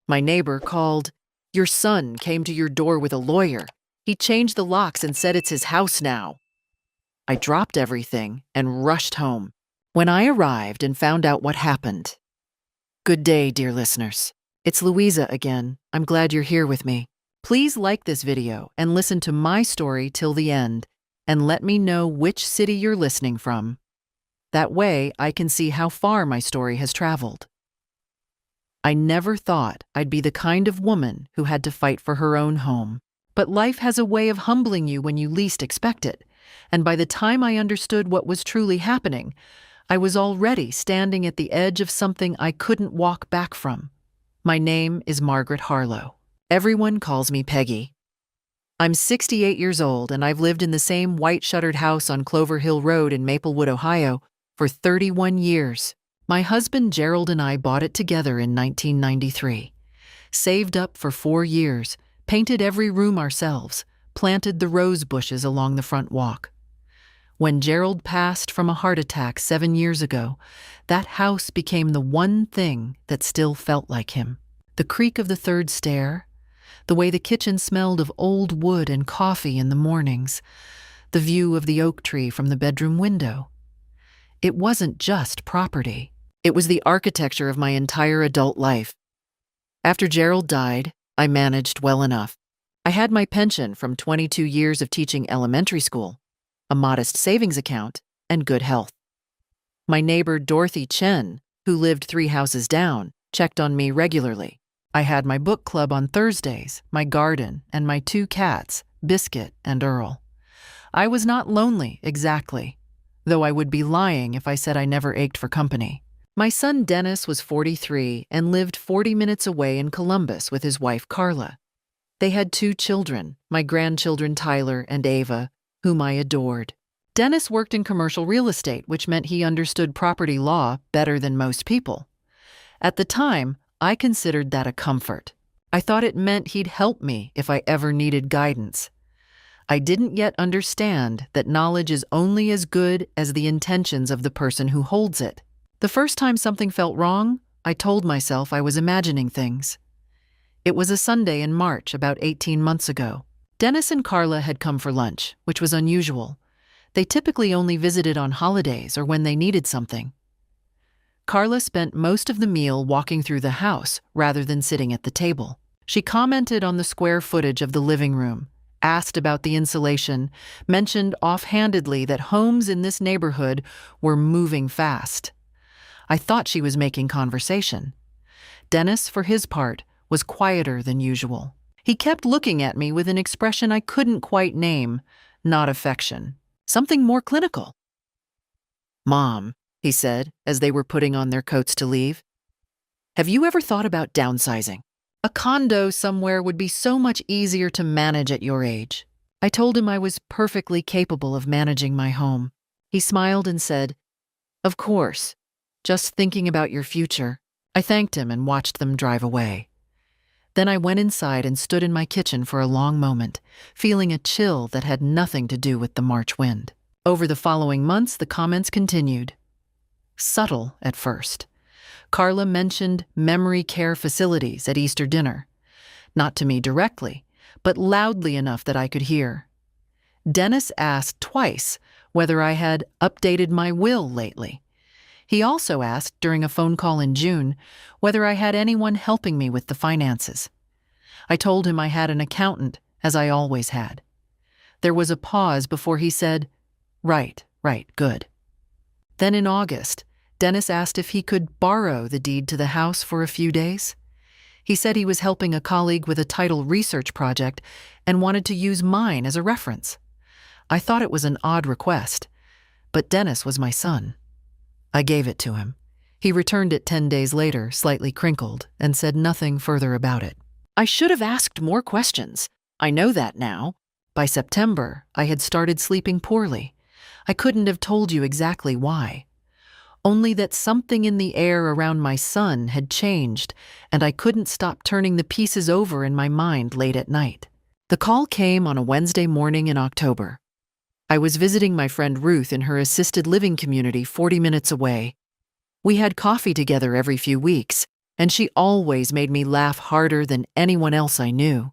My neighbor called. Your son came to your door with a lawyer. He changed the locks and said it's his house now. I dropped everything and rushed home. When I arrived and found out what happened. Good day, dear listeners. It's Louisa again. I'm glad you're here with me. Please like this video and listen to my story till the end, and let me know which city you're listening from. That way, I can see how far my story has traveled. I never thought I'd be the kind of woman who had to fight for her own home. But life has a way of humbling you when you least expect it, and by the time I understood what was truly happening, I was already standing at the edge of something I couldn't walk back from. My name is Margaret Harlow. Everyone calls me Peggy. I'm 68 years old, and I've lived in the same white-shuttered house on Clover Hill Road in Maplewood, Ohio, for 31 years. My husband Gerald and I bought it together in 1993. Saved up for 4 years, painted every room ourselves, planted the rose bushes along the front walk. When Gerald passed from a heart attack 7 years ago, that house became the one thing that still felt like him. The creak of the third stair, the way the kitchen smelled of old wood and coffee in the mornings, the view of the oak tree from the bedroom window. It wasn't just property. It was the architecture of my entire adult life. After Gerald died, I managed well enough. I had my pension from 22 years of teaching elementary school, a modest savings account, and good health. My neighbor Dorothy Chen, who lived 3 houses down, checked on me regularly. I had my book club on Thursdays, my garden, and my 2 cats, Biscuit and Earl. I was not lonely, exactly, though I would be lying if I said I never ached for company. My son Dennis was 43 and lived 40 minutes away in Columbus with his wife Carla. They had 2 children, my grandchildren Tyler and Ava, whom I adored. Dennis worked in commercial real estate, which meant he understood property law better than most people. At the time, I considered that a comfort. I thought it meant he'd help me if I ever needed guidance. I didn't yet understand that knowledge is only as good as the intentions of the person who holds it. The first time something felt wrong, I told myself I was imagining things. It was a Sunday in March, about 18 months ago. Dennis and Carla had come for lunch, which was unusual. They typically only visited on holidays or when they needed something. Carla spent most of the meal walking through the house rather than sitting at the table. She commented on the square footage of the living room, asked about the insulation, mentioned offhandedly that homes in this neighborhood were moving fast. I thought she was making conversation. Dennis, for his part, was quieter than usual. He kept looking at me with an expression I couldn't quite name, not affection, something more clinical. "Mom," he said as they were putting on their coats to leave, "have you ever thought about downsizing? A condo somewhere would be so much easier to manage at your age." I told him I was perfectly capable of managing my home. He smiled and said, "Of course. Just thinking about your future." I thanked him and watched them drive away. Then I went inside and stood in my kitchen for a long moment, feeling a chill that had nothing to do with the March wind. Over the following months, the comments continued. Subtle at first. Carla mentioned memory care facilities at Easter dinner. Not to me directly, but loudly enough that I could hear. Dennis asked twice whether I had updated my will lately. He also asked during a phone call in June whether I had anyone helping me with the finances. I told him I had an accountant, as I always had. There was a pause before he said, Right, good." Then in August, Dennis asked if he could borrow the deed to the house for a few days. He said he was helping a colleague with a title research project and wanted to use mine as a reference. I thought it was an odd request, but Dennis was my son. I gave it to him. He returned it 10 days later, slightly crinkled, and said nothing further about it. I should have asked more questions. I know that now. By September, I had started sleeping poorly. I couldn't have told you exactly why. Only that something in the air around my son had changed, and I couldn't stop turning the pieces over in my mind late at night. The call came on a Wednesday morning in October. I was visiting my friend Ruth in her assisted living community 40 minutes away. We had coffee together every few weeks, and she always made me laugh harder than anyone else I knew.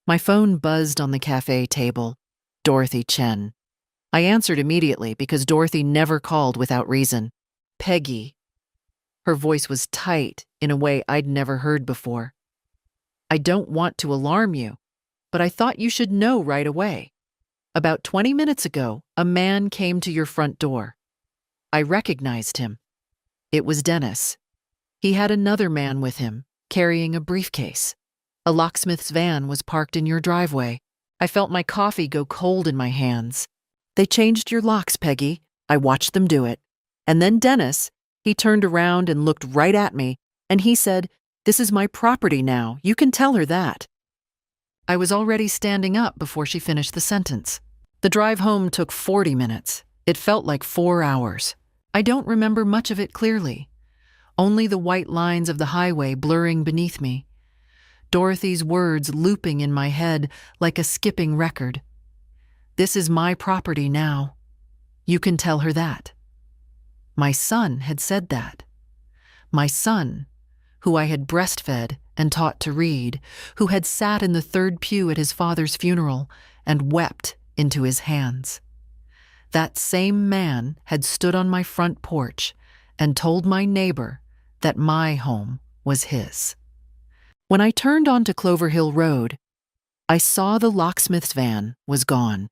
My phone buzzed on the cafe table. Dorothy Chen. I answered immediately because Dorothy never called without reason. Peggy. Her voice was tight in a way I'd never heard before. I don't want to alarm you, but I thought you should know right away. About 20 minutes ago, a man came to your front door. I recognized him. It was Dennis. He had another man with him, carrying a briefcase. A locksmith's van was parked in your driveway. I felt my coffee go cold in my hands. They changed your locks, Peggy. I watched them do it. And then Dennis, he turned around and looked right at me, and he said, "This is my property now. You can tell her that." I was already standing up before she finished the sentence. The drive home took 40 minutes. It felt like 4 hours. I don't remember much of it clearly. Only the white lines of the highway blurring beneath me. Dorothy's words looping in my head like a skipping record. "This is my property now. You can tell her that." My son had said that. My son, who I had breastfed and taught to read, who had sat in the third pew at his father's funeral and wept into his hands. That same man had stood on my front porch and told my neighbor that my home was his. When I turned onto Clover Hill Road, I saw the locksmith's van was gone.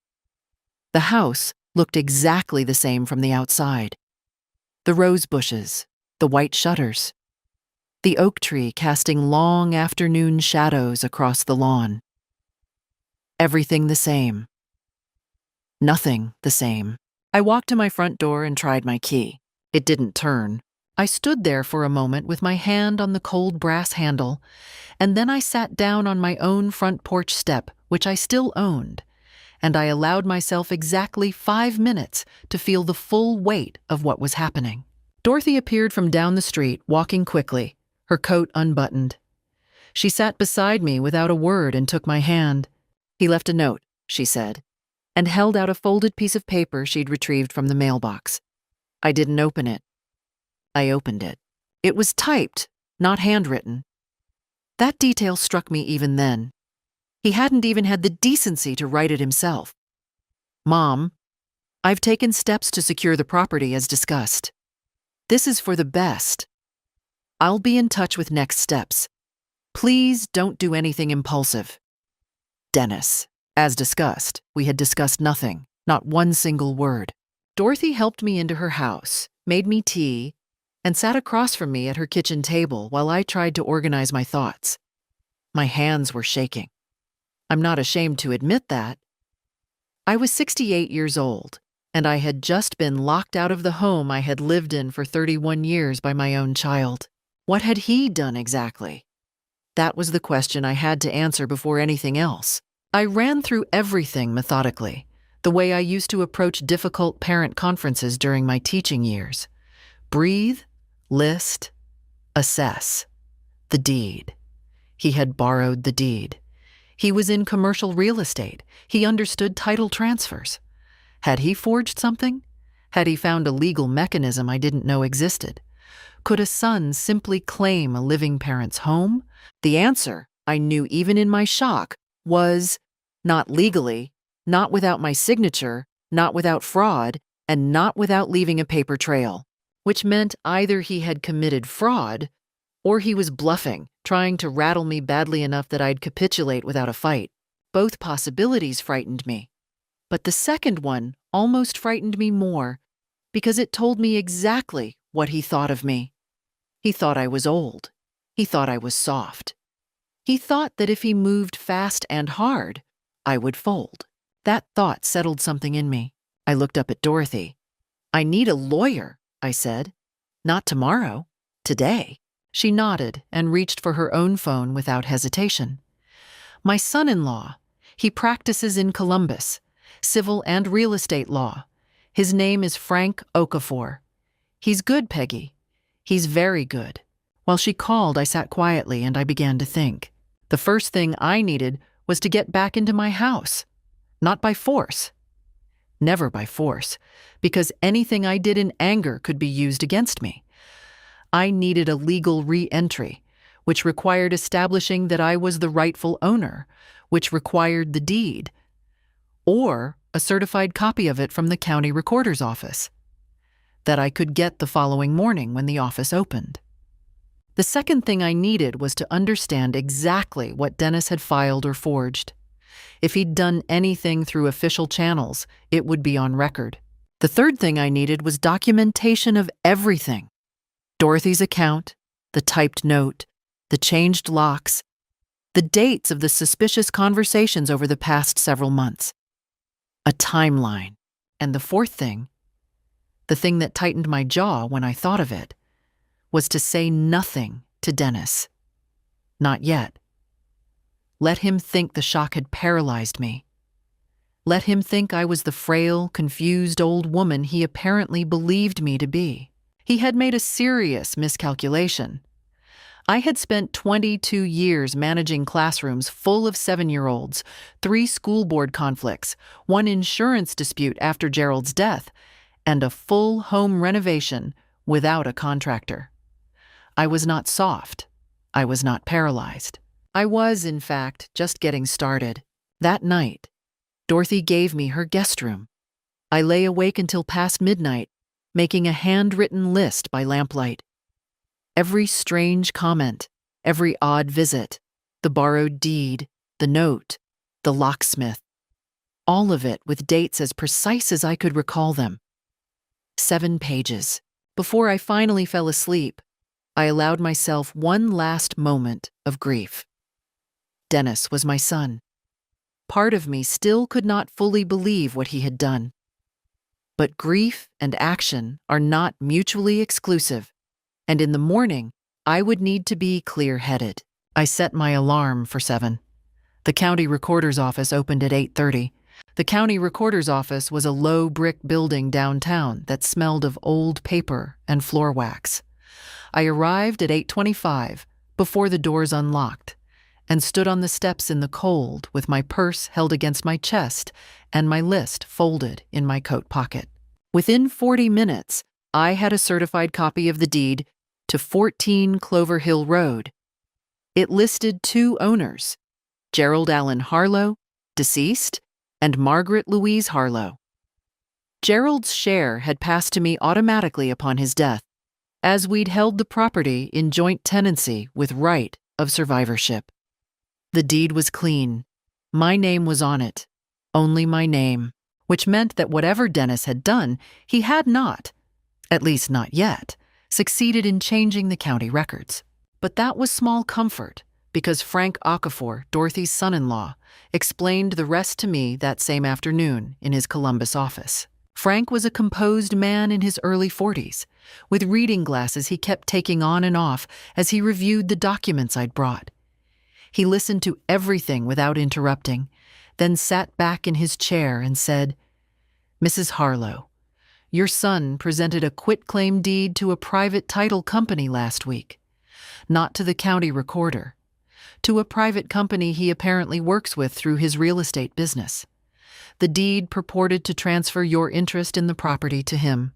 The house looked exactly the same from the outside. The rose bushes, the white shutters, the oak tree casting long afternoon shadows across the lawn. Everything the same. Nothing the same. I walked to my front door and tried my key. It didn't turn. I stood there for a moment with my hand on the cold brass handle, and then I sat down on my own front porch step, which I still owned, and I allowed myself exactly 5 minutes to feel the full weight of what was happening. Dorothy appeared from down the street, walking quickly, her coat unbuttoned. She sat beside me without a word and took my hand. "He left a note," she said, and held out a folded piece of paper she'd retrieved from the mailbox. I didn't open it. I opened it. It was typed, not handwritten. That detail struck me even then. He hadn't even had the decency to write it himself. "Mom, I've taken steps to secure the property as discussed. This is for the best. I'll be in touch with next steps. Please don't do anything impulsive. Dennis." As discussed, we had discussed nothing, not one single word. Dorothy helped me into her house, made me tea, and sat across from me at her kitchen table while I tried to organize my thoughts. My hands were shaking. I'm not ashamed to admit that. I was 68 years old, and I had just been locked out of the home I had lived in for 31 years by my own child. What had he done exactly? That was the question I had to answer before anything else. I ran through everything methodically, the way I used to approach difficult parent conferences during my teaching years. Breathe, list, assess. The deed. He had borrowed the deed. He was in commercial real estate. He understood title transfers. Had he forged something? Had he found a legal mechanism I didn't know existed? Could a son simply claim a living parent's home? The answer, I knew even in my shock, was not legally, not without my signature, not without fraud, and not without leaving a paper trail, which meant either he had committed fraud or he was bluffing, trying to rattle me badly enough that I'd capitulate without a fight. Both possibilities frightened me. But the second one almost frightened me more because it told me exactly what he thought of me. He thought I was old. He thought I was soft. He thought that if he moved fast and hard, I would fold. That thought settled something in me. I looked up at Dorothy. "I need a lawyer," I said. "Not tomorrow. Today." She nodded and reached for her own phone without hesitation. "My son-in-law. He practices in Columbus, civil and real estate law. His name is Frank Okafor. He's good, Peggy. He's very good." While she called, I sat quietly and I began to think. The first thing I needed was to get back into my house. Not by force. Never by force, because anything I did in anger could be used against me. I needed a legal re-entry, which required establishing that I was the rightful owner, which required the deed, or a certified copy of it from the county recorder's office, that I could get the following morning when the office opened. The second thing I needed was to understand exactly what Dennis had filed or forged. If he'd done anything through official channels, it would be on record. The third thing I needed was documentation of everything. Dorothy's account, the typed note, the changed locks, the dates of the suspicious conversations over the past several months. A timeline. And the fourth thing, the thing that tightened my jaw when I thought of it, was to say nothing to Dennis. Not yet. Let him think the shock had paralyzed me. Let him think I was the frail, confused old woman he apparently believed me to be. He had made a serious miscalculation. I had spent 22 years managing classrooms full of 7-year-olds, 3 school board conflicts, 1 insurance dispute after Gerald's death, and a full home renovation without a contractor. I was not soft. I was not paralyzed. I was, in fact, just getting started. That night, Dorothy gave me her guest room. I lay awake until past midnight, making a handwritten list by lamplight. Every strange comment, every odd visit, the borrowed deed, the note, the locksmith, all of it with dates as precise as I could recall them. 7 pages. Before I finally fell asleep, I allowed myself one last moment of grief. Dennis was my son. Part of me still could not fully believe what he had done. But grief and action are not mutually exclusive, and in the morning, I would need to be clear-headed. I set my alarm for 7. The county recorder's office opened at 8:30. The county recorder's office was a low brick building downtown that smelled of old paper and floor wax. I arrived at 8:25, before the doors unlocked, and stood on the steps in the cold with my purse held against my chest and my list folded in my coat pocket. Within 40 minutes, I had a certified copy of the deed to 14 Clover Hill Road. It listed 2 owners, Gerald Allen Harlow, deceased, and Margaret Louise Harlow. Gerald's share had passed to me automatically upon his death, as we'd held the property in joint tenancy with right of survivorship. The deed was clean. My name was on it, only my name, which meant that whatever Dennis had done, he had not, at least not yet, succeeded in changing the county records. But that was small comfort, because Frank Okafor, Dorothy's son-in-law, explained the rest to me that same afternoon in his Columbus office. Frank was a composed man in his early 40s, with reading glasses he kept taking on and off as he reviewed the documents I'd brought. He listened to everything without interrupting, then sat back in his chair and said, "Mrs. Harlow, your son presented a quitclaim deed to a private title company last week, not to the county recorder, to a private company he apparently works with through his real estate business. The deed purported to transfer your interest in the property to him.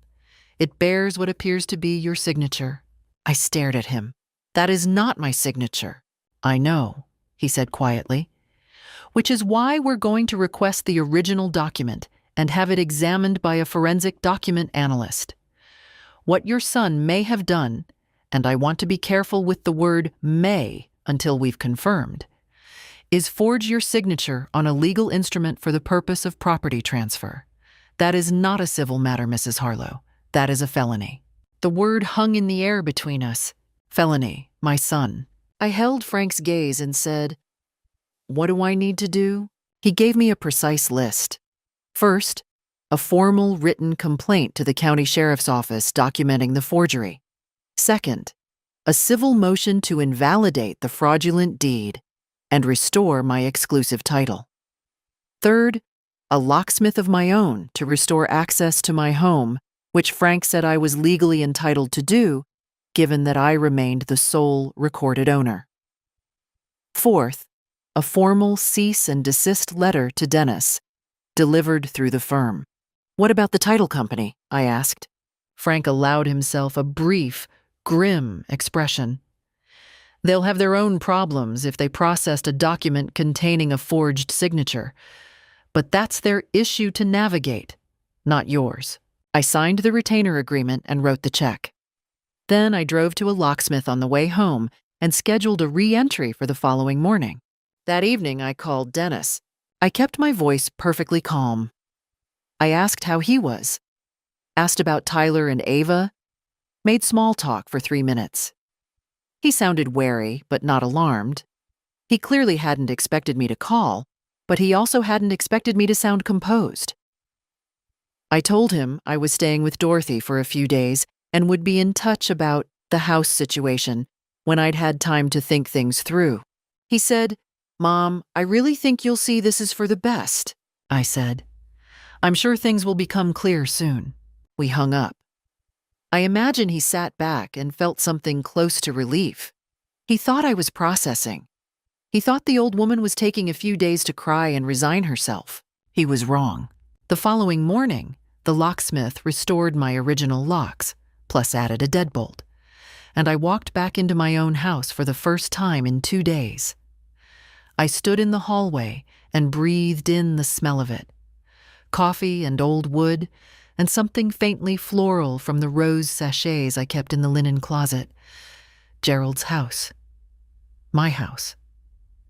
It bears what appears to be your signature." I stared at him. "That is not my signature." "I know," he said quietly, "which is why we're going to request the original document and have it examined by a forensic document analyst. What your son may have done, and I want to be careful with the word may until we've confirmed, is forge your signature on a legal instrument for the purpose of property transfer. That is not a civil matter, Mrs. Harlow. That is a felony." The word hung in the air between us. Felony, my son. I held Frank's gaze and said, "What do I need to do?" He gave me a precise list. First, a formal written complaint to the county sheriff's office documenting the forgery. Second, a civil motion to invalidate the fraudulent deed and restore my exclusive title. Third, a locksmith of my own to restore access to my home, which Frank said I was legally entitled to do, given that I remained the sole recorded owner. Fourth, a formal cease and desist letter to Dennis, delivered through the firm. "What about the title company?" I asked. Frank allowed himself a brief, grim expression. They'll have their own problems if they processed a document containing a forged signature. But that's their issue to navigate, not yours. I signed the retainer agreement and wrote the check. Then I drove to a locksmith on the way home and scheduled a re-entry for the following morning. That evening, I called Dennis. I kept my voice perfectly calm. I asked how he was, asked about Tyler and Ava, made small talk for 3 minutes. He sounded wary, but not alarmed. He clearly hadn't expected me to call, but he also hadn't expected me to sound composed. I told him I was staying with Dorothy for a few days and would be in touch about the house situation when I'd had time to think things through. He said, "Mom, I really think you'll see this is for the best," I said. "I'm sure things will become clear soon." We hung up. I imagine he sat back and felt something close to relief. He thought I was processing. He thought the old woman was taking a few days to cry and resign herself. He was wrong. The following morning, the locksmith restored my original locks, plus added a deadbolt, and I walked back into my own house for the first time in 2 days. I stood in the hallway and breathed in the smell of it. Coffee and old wood, and something faintly floral from the rose sachets I kept in the linen closet. Gerald's house. My house.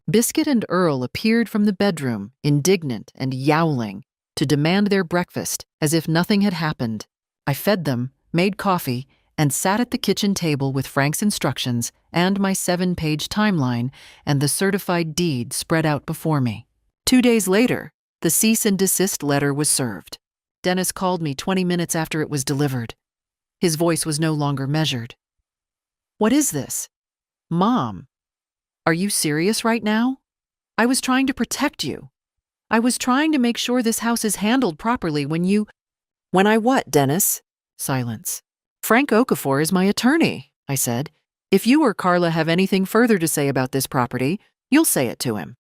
Biscuit and Earl appeared from the bedroom, indignant and yowling, to demand their breakfast as if nothing had happened. I fed them, made coffee, and sat at the kitchen table with Frank's instructions and my 7-page timeline and the certified deed spread out before me. 2 days later, the cease and desist letter was served. Dennis called me 20 minutes after it was delivered. His voice was no longer measured. "What is this? Mom, are you serious right now? I was trying to protect you. I was trying to make sure this house is handled properly when you—" "When I what, Dennis?" Silence. "Frank Okafor is my attorney," I said. "If you or Carla have anything further to say about this property, you'll say it to him."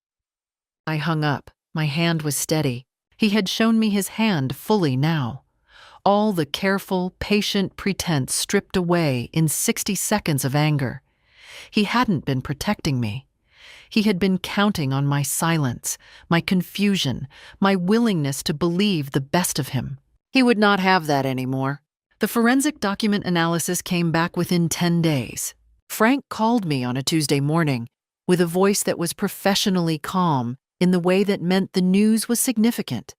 I hung up. My hand was steady. He had shown me his hand fully now. All the careful, patient pretense stripped away in 60 seconds of anger. He hadn't been protecting me. He had been counting on my silence, my confusion, my willingness to believe the best of him. He would not have that anymore. The forensic document analysis came back within 10 days. Frank called me on a Tuesday morning with a voice that was professionally calm in the way that meant the news was significant.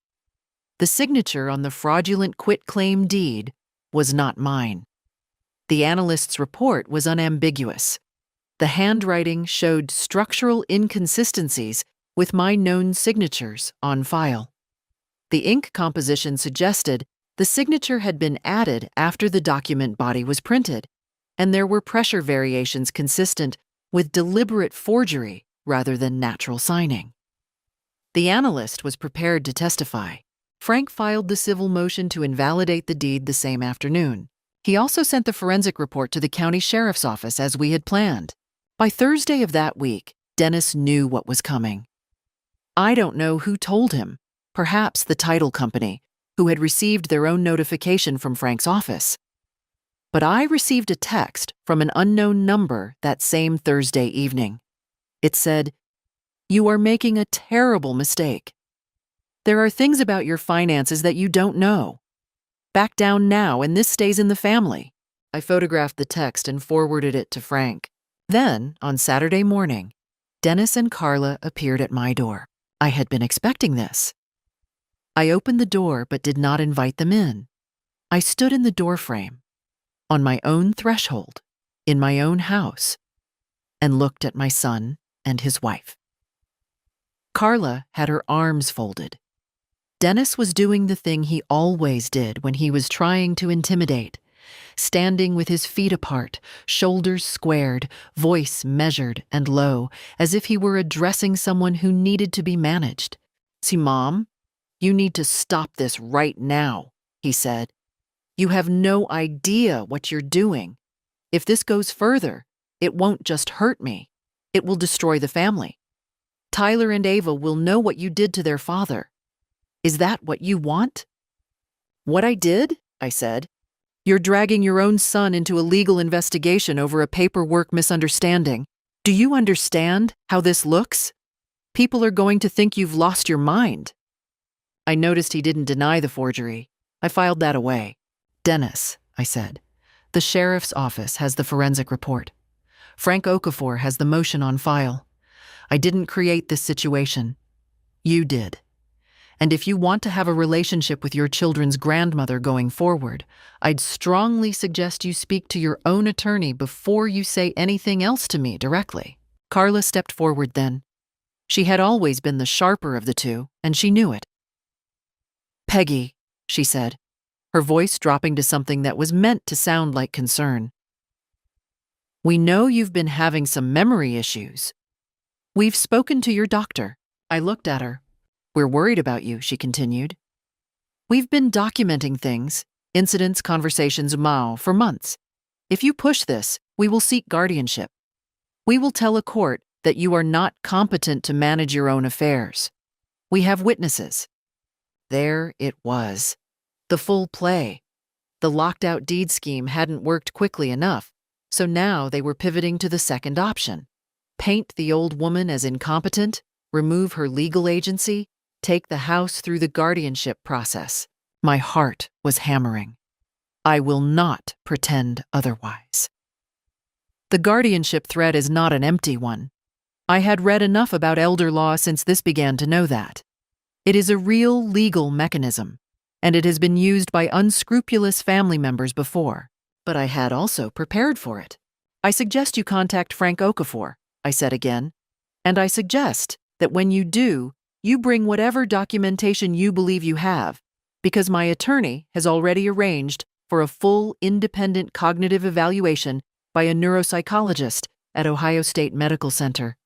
The signature on the fraudulent quitclaim deed was not mine. The analyst's report was unambiguous. The handwriting showed structural inconsistencies with my known signatures on file. The ink composition suggested the signature had been added after the document body was printed, and there were pressure variations consistent with deliberate forgery rather than natural signing. The analyst was prepared to testify. Frank filed the civil motion to invalidate the deed the same afternoon. He also sent the forensic report to the county sheriff's office as we had planned. By Thursday of that week, Dennis knew what was coming. I don't know who told him, perhaps the title company, who had received their own notification from Frank's office. But I received a text from an unknown number that same Thursday evening. It said, "You are making a terrible mistake. There are things about your finances that you don't know. Back down now and this stays in the family." I photographed the text and forwarded it to Frank. Then, on Saturday morning, Dennis and Carla appeared at my door. I had been expecting this. I opened the door but did not invite them in. I stood in the doorframe, on my own threshold, in my own house, and looked at my son and his wife. Carla had her arms folded. Dennis was doing the thing he always did when he was trying to intimidate, standing with his feet apart, shoulders squared, voice measured and low, as if he were addressing someone who needed to be managed. "See, Mom, you need to stop this right now," he said. "You have no idea what you're doing. If this goes further, it won't just hurt me. It will destroy the family. Tyler and Ava will know what you did to their father. Is that what you want?" "What I did?" I said. You're dragging your own son into a legal investigation over a paperwork misunderstanding. Do you understand how this looks? People are going to think you've lost your mind." I noticed he didn't deny the forgery. I filed that away. "Dennis," I said, "the sheriff's office has the forensic report. Frank Okafor has the motion on file. I didn't create this situation. You did. And if you want to have a relationship with your children's grandmother going forward, I'd strongly suggest you speak to your own attorney before you say anything else to me directly." Carla stepped forward then. She had always been the sharper of the two, and she knew it. "Peggy," she said, her voice dropping to something that was meant to sound like concern. "We know you've been having some memory issues. We've spoken to your doctor." I looked at her. "We're worried about you," she continued. "We've been documenting things, incidents, conversations, for months. If you push this, we will seek guardianship. We will tell a court that you are not competent to manage your own affairs. We have witnesses." There it was. The full play. The locked-out deed scheme hadn't worked quickly enough, so now they were pivoting to the second option. Paint the old woman as incompetent, remove her legal agency, take the house through the guardianship process. My heart was hammering. I will not pretend otherwise. The guardianship threat is not an empty one. I had read enough about elder law since this began to know that. It is a real legal mechanism, and it has been used by unscrupulous family members before. But I had also prepared for it. "I suggest you contact Frank Okafor," I said again, "and I suggest that when you do, you bring whatever documentation you believe you have, because my attorney has already arranged for a full independent cognitive evaluation by a neuropsychologist at Ohio State Medical Center.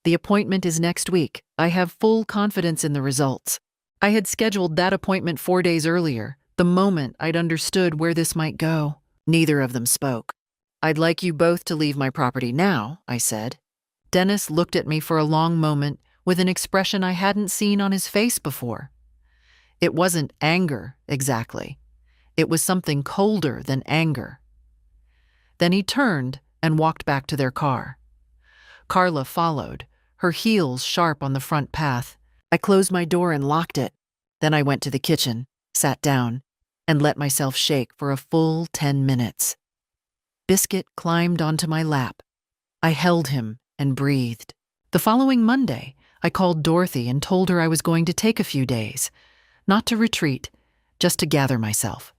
The appointment is next week. I have full confidence in the results." I had scheduled that appointment 4 days earlier, the moment I'd understood where this might go. Neither of them spoke. "I'd like you both to leave my property now," I said. Dennis looked at me for a long moment with an expression I hadn't seen on his face before. It wasn't anger, exactly. It was something colder than anger. Then he turned and walked back to their car. Carla followed, her heels sharp on the front path. I closed my door and locked it. Then I went to the kitchen, sat down, and let myself shake for a full 10 minutes. Biscuit climbed onto my lap. I held him and breathed. The following Monday, I called Dorothy and told her I was going to take a few days, not to retreat, just to gather myself.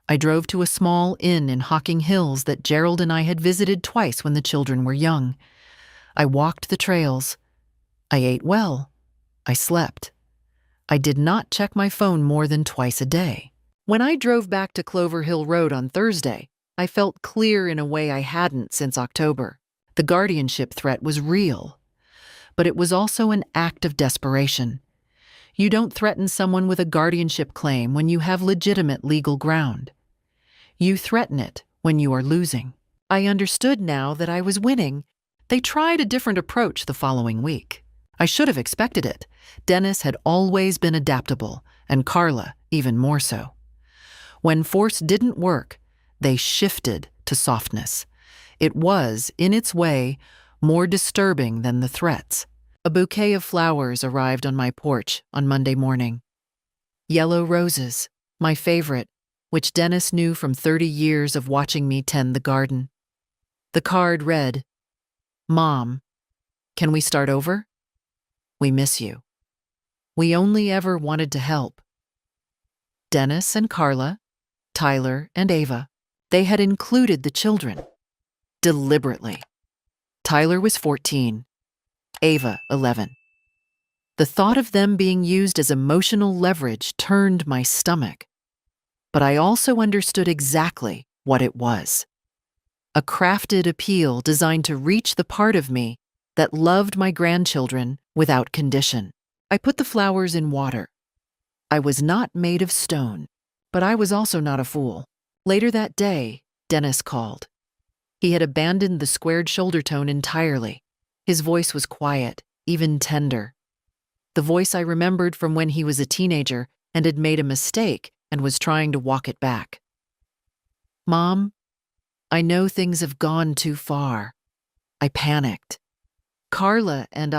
I drove to a small inn in Hocking Hills that Gerald and I had visited twice when the children were young. I walked the trails. I ate well. I slept. I did not check my phone more than twice a day. When I drove back to Clover Hill Road on Thursday, I felt clear in a way I hadn't since October. The guardianship threat was real, but it was also an act of desperation. You don't threaten someone with a guardianship claim when you have legitimate legal ground. You threaten it when you are losing. I understood now that I was winning. They tried a different approach the following week. I should have expected it. Dennis had always been adaptable, and Carla even more so. When force didn't work, they shifted to softness. It was, in its way, more disturbing than the threats. A bouquet of flowers arrived on my porch on Monday morning. Yellow roses, my favorite, which Dennis knew from 30 years of watching me tend the garden. The card read, "Mom, can we start over? We miss you. We only ever wanted to help." Dennis and Carla, Tyler and Ava, they had included the children. Deliberately. Tyler was 14, Ava 11. The thought of them being used as emotional leverage turned my stomach. But I also understood exactly what it was. A crafted appeal designed to reach the part of me that loved my grandchildren without condition. I put the flowers in water. I was not made of stone, but I was also not a fool. Later that day, Dennis called. He had abandoned the squared shoulder tone entirely. His voice was quiet, even tender. The voice I remembered from when he was a teenager and had made a mistake and was trying to walk it back. "Mom, I know things have gone too far." I panicked. "Carla and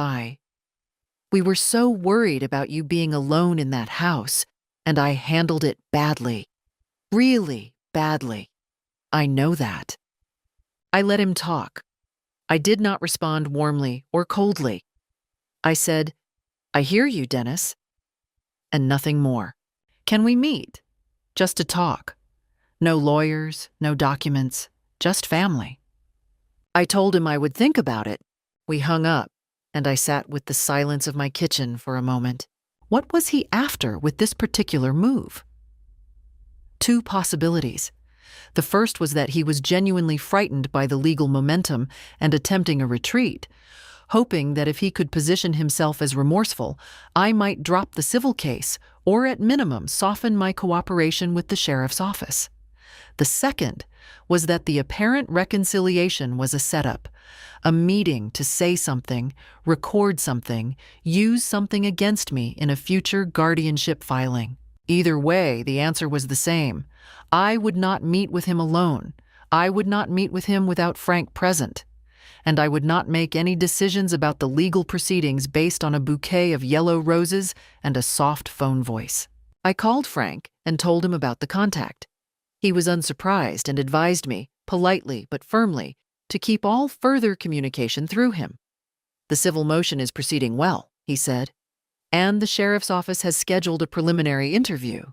we were so worried about you being alone in that house, and I handled it badly. Really badly. I know that." I let him talk. I did not respond warmly or coldly. I said, "I hear you, Dennis," and nothing more. "Can we meet? Just to talk. No lawyers, no documents, just family." I told him I would think about it. We hung up, and I sat with the silence of my kitchen for a moment. What was he after with this particular move? Two possibilities. The first was that he was genuinely frightened by the legal momentum and attempting a retreat, hoping that if he could position himself as remorseful, I might drop the civil case or at minimum soften my cooperation with the sheriff's office. The second was that the apparent reconciliation was a setup, a meeting to say something, record something, use something against me in a future guardianship filing. Either way, the answer was the same. I would not meet with him alone. I would not meet with him without Frank present. And I would not make any decisions about the legal proceedings based on a bouquet of yellow roses and a soft phone voice. I called Frank and told him about the contact. He was unsurprised and advised me, politely but firmly, to keep all further communication through him. "The civil motion is proceeding well," he said, "and the sheriff's office has scheduled a preliminary interview.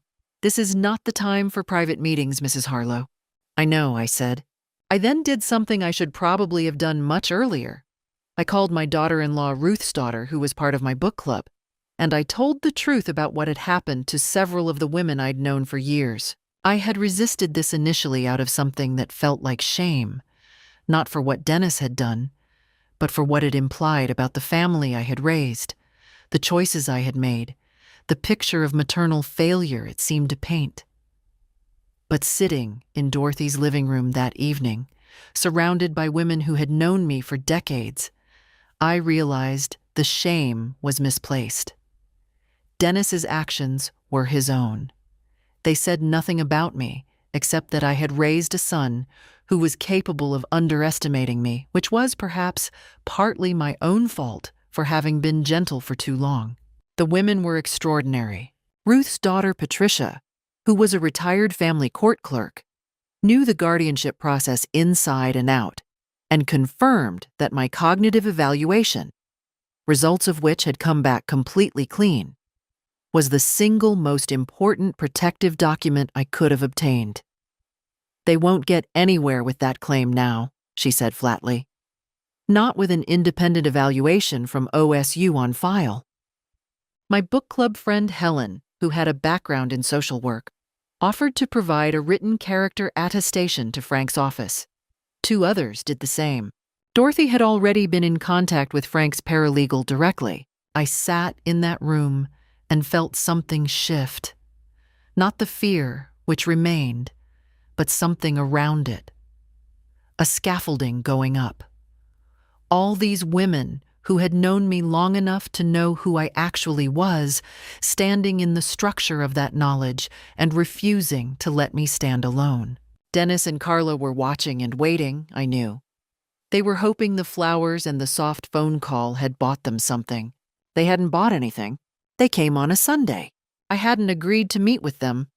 This is not the time for private meetings, Mrs. Harlow." "I know," I said. I then did something I should probably have done much earlier. I called my daughter-in-law Ruth's daughter, who was part of my book club, and I told the truth about what had happened to several of the women I'd known for years. I had resisted this initially out of something that felt like shame, not for what Dennis had done, but for what it implied about the family I had raised, the choices I had made, the picture of maternal failure it seemed to paint. But sitting in Dorothy's living room that evening, surrounded by women who had known me for decades, I realized the shame was misplaced. Dennis's actions were his own. They said nothing about me, except that I had raised a son who was capable of underestimating me, which was perhaps partly my own fault for having been gentle for too long. The women were extraordinary. Ruth's daughter, Patricia, who was a retired family court clerk, knew the guardianship process inside and out, and confirmed that my cognitive evaluation, results of which had come back completely clean, was the single most important protective document I could have obtained. "They won't get anywhere with that claim now," she said flatly. "Not with an independent evaluation from OSU on file." My book club friend Helen, who had a background in social work, offered to provide a written character attestation to Frank's office. Two others did the same. Dorothy had already been in contact with Frank's paralegal directly. I sat in that room and felt something shift. Not the fear, which remained, but something around it. A scaffolding going up. All these women who had known me long enough to know who I actually was, standing in the structure of that knowledge and refusing to let me stand alone. Dennis and Carla were watching and waiting, I knew. They were hoping the flowers and the soft phone call had bought them something. They hadn't bought anything. They came on a Sunday. I hadn't agreed to meet with them.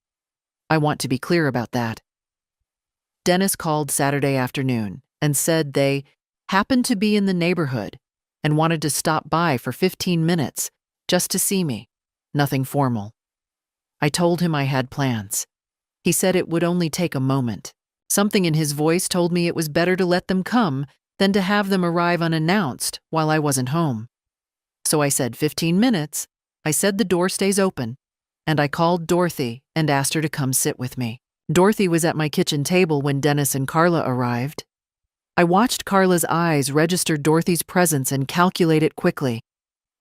I want to be clear about that. Dennis called Saturday afternoon and said they happened to be in the neighborhood and wanted to stop by for 15 minutes just to see me. Nothing formal. I told him I had plans. He said it would only take a moment. Something in his voice told me it was better to let them come than to have them arrive unannounced while I wasn't home. So I said 15 minutes. I said the door stays open, and I called Dorothy and asked her to come sit with me. Dorothy was at my kitchen table when Dennis and Carla arrived. I watched Carla's eyes register Dorothy's presence and calculate it quickly.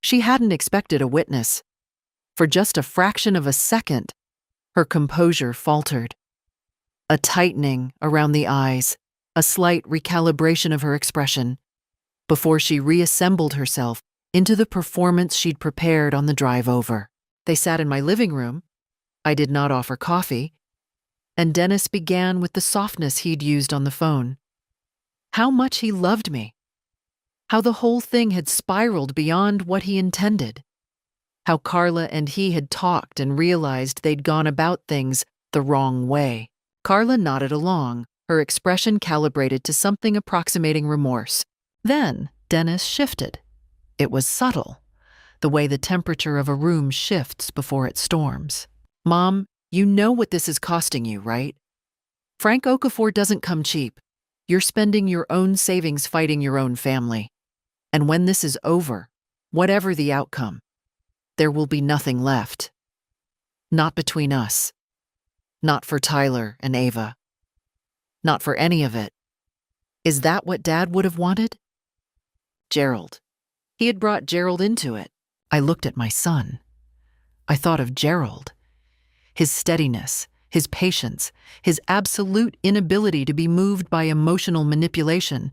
She hadn't expected a witness. For just a fraction of a second, her composure faltered. A tightening around the eyes, a slight recalibration of her expression, before she reassembled herself into the performance she'd prepared on the drive over. They sat in my living room. I did not offer coffee, and Dennis began with the softness he'd used on the phone. How much he loved me. How the whole thing had spiraled beyond what he intended. How Carla and he had talked and realized they'd gone about things the wrong way. Carla nodded along, her expression calibrated to something approximating remorse. Then Dennis shifted. It was subtle, the way the temperature of a room shifts before it storms. Mom, you know what this is costing you, right? Frank Okafor doesn't come cheap. You're spending your own savings fighting your own family. And when this is over, whatever the outcome, there will be nothing left. Not between us. Not for Tyler and Ava. Not for any of it. Is that what Dad would have wanted? Gerald. He had brought Gerald into it. I looked at my son. I thought of Gerald. His steadiness, his patience, his absolute inability to be moved by emotional manipulation,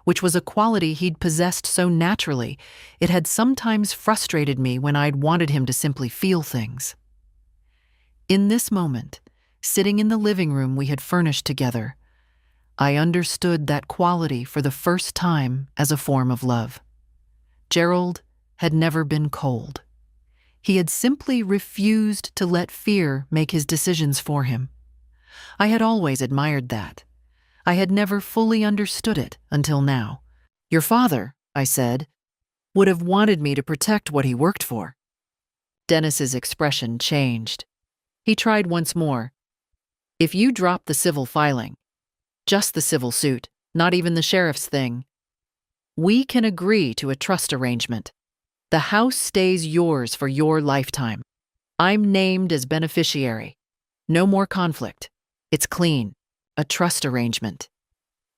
which was a quality he'd possessed so naturally, it had sometimes frustrated me when I'd wanted him to simply feel things. In this moment, sitting in the living room we had furnished together, I understood that quality for the first time as a form of love. Gerald had never been cold. He had simply refused to let fear make his decisions for him. I had always admired that. I had never fully understood it until now. Your father, I said, would have wanted me to protect what he worked for. Dennis's expression changed. He tried once more. If you drop the civil filing, just the civil suit, not even the sheriff's thing, we can agree to a trust arrangement. The house stays yours for your lifetime. I'm named as beneficiary. No more conflict. It's clean. A trust arrangement.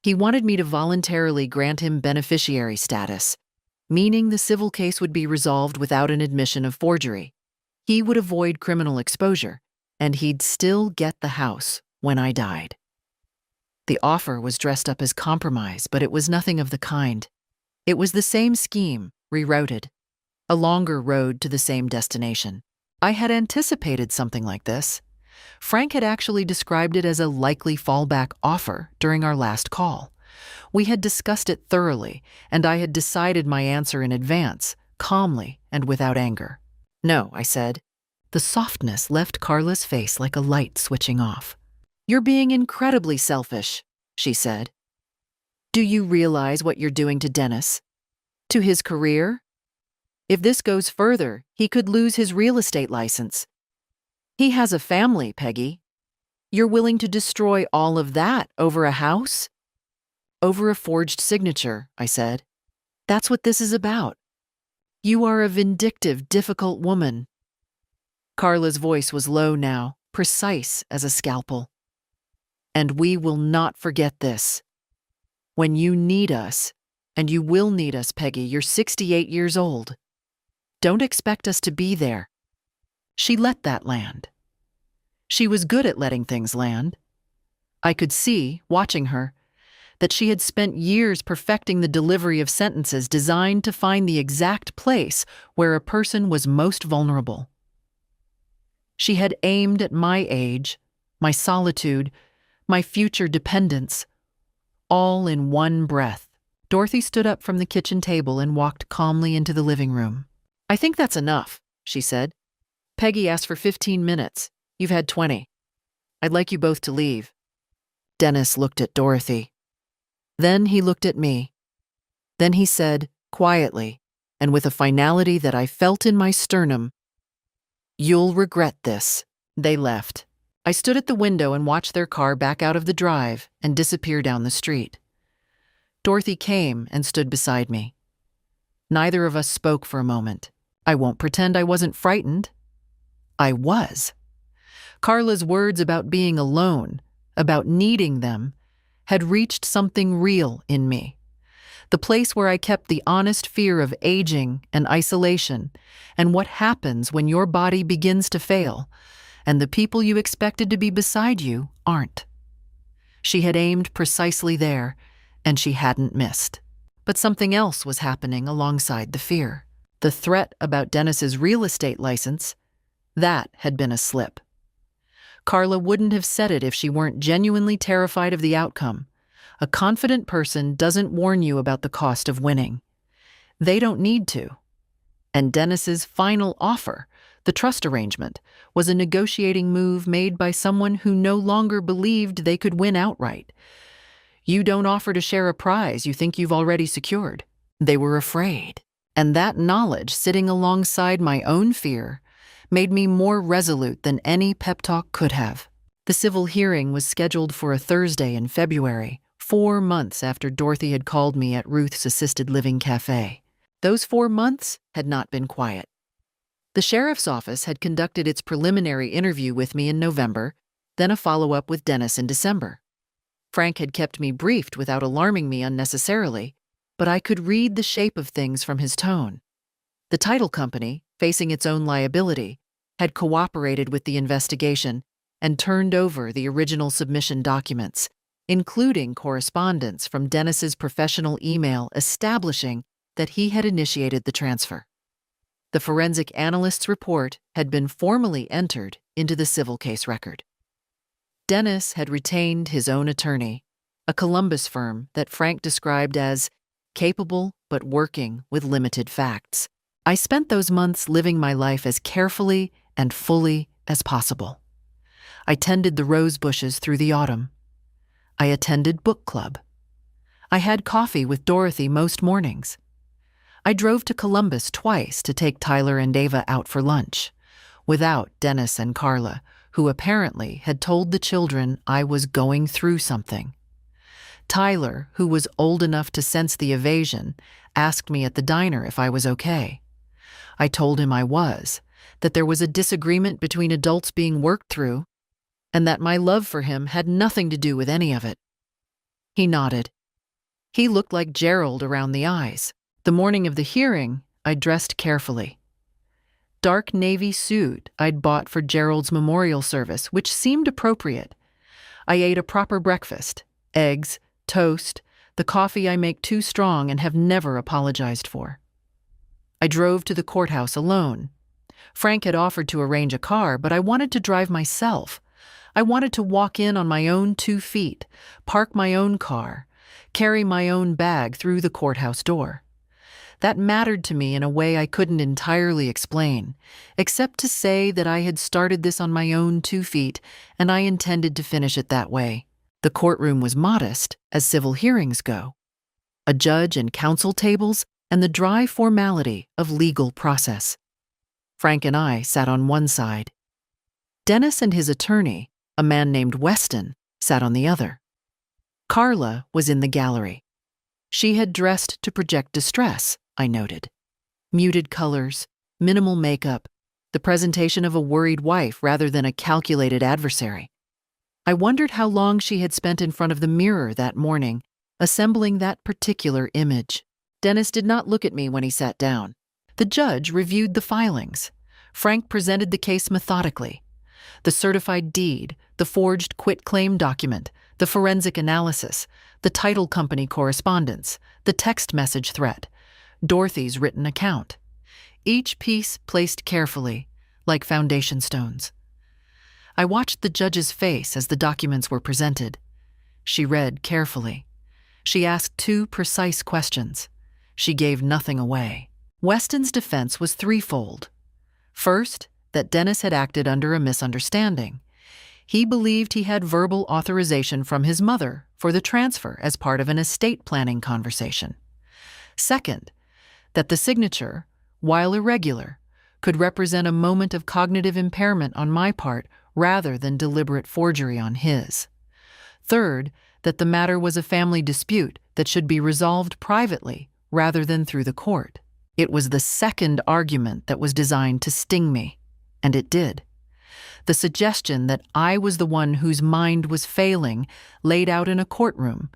He wanted me to voluntarily grant him beneficiary status, meaning the civil case would be resolved without an admission of forgery. He would avoid criminal exposure, and he'd still get the house when I died. The offer was dressed up as compromise, but it was nothing of the kind. It was the same scheme, rerouted. A longer road to the same destination. I had anticipated something like this. Frank had actually described it as a likely fallback offer during our last call. We had discussed it thoroughly, and I had decided my answer in advance, calmly and without anger. No, I said. The softness left Carla's face like a light switching off. You're being incredibly selfish, she said. Do you realize what you're doing to Dennis? To his career? If this goes further, he could lose his real estate license. He has a family, Peggy. You're willing to destroy all of that over a house? Over a forged signature, I said. That's what this is about. You are a vindictive, difficult woman. Carla's voice was low now, precise as a scalpel. And we will not forget this. When you need us, and you will need us, Peggy, you're 68 years old. Don't expect us to be there. She let that land. She was good at letting things land. I could see, watching her, that she had spent years perfecting the delivery of sentences designed to find the exact place where a person was most vulnerable. She had aimed at my age, my solitude, my future dependence, all in one breath. Dorothy stood up from the kitchen table and walked calmly into the living room. I think that's enough, she said. Peggy asked for 15 minutes. You've had 20. I'd like you both to leave. Dennis looked at Dorothy. Then he looked at me. Then he said, quietly, and with a finality that I felt in my sternum, You'll regret this. They left. I stood at the window and watched their car back out of the drive and disappear down the street. Dorothy came and stood beside me. Neither of us spoke for a moment. I won't pretend I wasn't frightened. I was. Carla's words about being alone, about needing them, had reached something real in me. The place where I kept the honest fear of aging and isolation and what happens when your body begins to fail and the people you expected to be beside you aren't. She had aimed precisely there, and she hadn't missed. But something else was happening alongside the fear. The threat about Dennis's real estate license, that had been a slip. Carla wouldn't have said it if she weren't genuinely terrified of the outcome. A confident person doesn't warn you about the cost of winning. They don't need to. And Dennis's final offer, the trust arrangement, was a negotiating move made by someone who no longer believed they could win outright. You don't offer to share a prize you think you've already secured. They were afraid. And that knowledge, sitting alongside my own fear, made me more resolute than any pep talk could have. The civil hearing was scheduled for a Thursday in February, 4 months after Dorothy had called me at Ruth's assisted living cafe. Those 4 months had not been quiet. The sheriff's office had conducted its preliminary interview with me in November, then a follow-up with Dennis in December. Frank had kept me briefed without alarming me unnecessarily, but I could read the shape of things from his tone. The title company, facing its own liability, had cooperated with the investigation and turned over the original submission documents, including correspondence from Dennis's professional email establishing that he had initiated the transfer. The forensic analyst's report had been formally entered into the civil case record. Dennis had retained his own attorney, a Columbus firm that Frank described as capable but working with limited facts. I spent those months living my life as carefully and fully as possible. I tended the rose bushes through the autumn. I attended book club. I had coffee with Dorothy most mornings. I drove to Columbus twice to take Tyler and Ava out for lunch, without Dennis and Carla, who apparently had told the children I was going through something. Tyler, who was old enough to sense the evasion, asked me at the diner if I was okay. I told him I was, that there was a disagreement between adults being worked through, and that my love for him had nothing to do with any of it. He nodded. He looked like Gerald around the eyes. The morning of the hearing, I dressed carefully. Dark navy suit I'd bought for Gerald's memorial service, which seemed appropriate. I ate a proper breakfast, eggs, toast, the coffee I make too strong and have never apologized for. I drove to the courthouse alone. Frank had offered to arrange a car, but I wanted to drive myself. I wanted to walk in on my own 2 feet, park my own car, carry my own bag through the courthouse door. That mattered to me in a way I couldn't entirely explain, except to say that I had started this on my own 2 feet and I intended to finish it that way. The courtroom was modest, as civil hearings go. A judge and counsel tables and the dry formality of legal process. Frank and I sat on one side. Dennis and his attorney, a man named Weston, sat on the other. Carla was in the gallery. She had dressed to project distress, I noted. Muted colors, minimal makeup, the presentation of a worried wife rather than a calculated adversary. I wondered how long she had spent in front of the mirror that morning, assembling that particular image. Dennis did not look at me when he sat down. The judge reviewed the filings. Frank presented the case methodically. The certified deed, the forged quitclaim document, the forensic analysis, the title company correspondence, the text message thread, Dorothy's written account. Each piece placed carefully, like foundation stones. I watched the judge's face as the documents were presented. She read carefully. She asked 2 precise questions. She gave nothing away. Weston's defense was threefold. First, that Dennis had acted under a misunderstanding. He believed he had verbal authorization from his mother for the transfer as part of an estate planning conversation. Second, that the signature, while irregular, could represent a moment of cognitive impairment on my part rather than deliberate forgery on his. Third, that the matter was a family dispute that should be resolved privately rather than through the court. It was the second argument that was designed to sting me, and it did. The suggestion that I was the one whose mind was failing, laid out in a courtroom,